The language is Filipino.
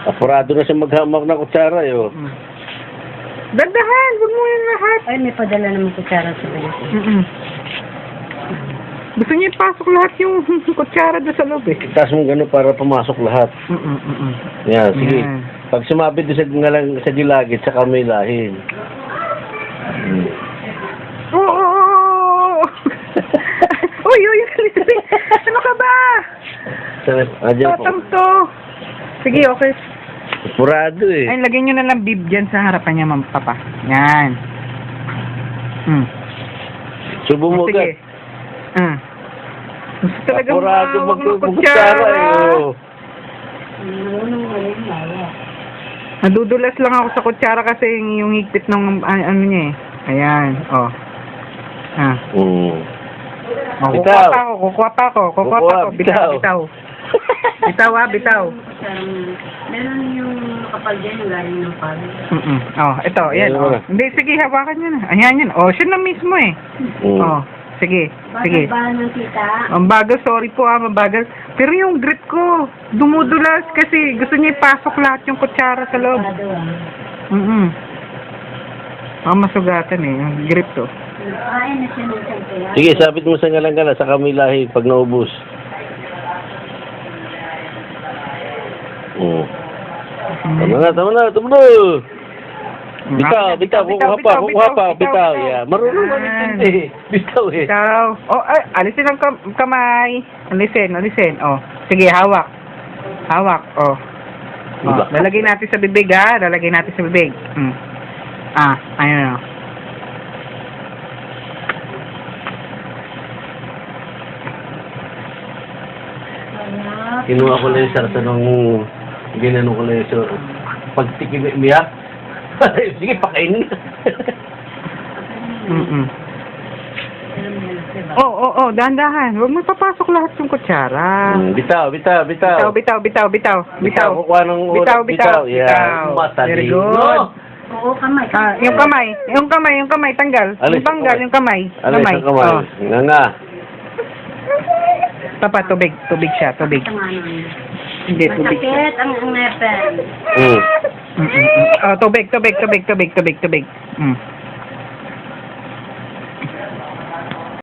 Apurado na siya maghamak ng kutsara, yo. Dandahan, huwag mo yung lahat. Ay, may padala naman kutsara sa bilis. Gusto niya ipasok lahat yung kutsara doon sa loob eh. Taas mo gano'n para pumasok lahat. Yan, sige. Yan. Pag sumabit doon sa gilagid, sa kamay lahin. Oo! Uy, ano ka ba? Adyan po. Tatang to. Sige, okay. Apurado eh. Ay, lagyan nyo na lang bib dyan sa harapan niya, Ma'am Papa. Yan. Subo mo agad. Sige. Gusto talaga Apurado mahawak ng magkutsara eh. Nadudulas lang ako sa kutsara kasi yung higpit ng ano niya eh. Ayan, oh. Bitaw. Kukuha pa ako. Bitaw. Bitaw. Meron yung kapal dyan, yung galing ng pag. Oh, ito, yan. Oh. Hindi, sige, hawakan nyo na. Ayan, yan. Oh, siya na mismo eh. Oh, sige. Bakit ng tita? Mabagal, sorry po mabagal. Pero yung grip ko, dumudulas kasi gusto niya ipasok lahat yung kutsara sa loob. Masugatan eh, yung grip to. Nakain na siya ng sangkaya. Sige, sabit mo sa ngalang-gala sa kamay lahi pag naubos. Tama na. Bitaw, kukuha pa. Bitaw, yeah. Marunong eh. Bitaw eh. Bitaw. Oh, ay, alisin ang kamay. Alisin. Oh, sige, hawak. Oh. Lalagay natin sa bibig, ha? Ayun o. Kinuha ko lang yung sarta ng ginanong ko lang yung sir. Pagtikim umiyak. Sige, pakainin. Oh, dahan-dahan. Huwag mo papasok lahat yung kutsara. Bitaw. Bitaw. Bitaw, kukuha ng Bitaw. Yeah. Very good. Oo, kamay. Yung kamay, tanggal. Yung kamay. Alis ang kamay. Oh. Nga. Papa, tubig siya. Hindi, tubig siya. Masakit ang nepen. Oh, tubig.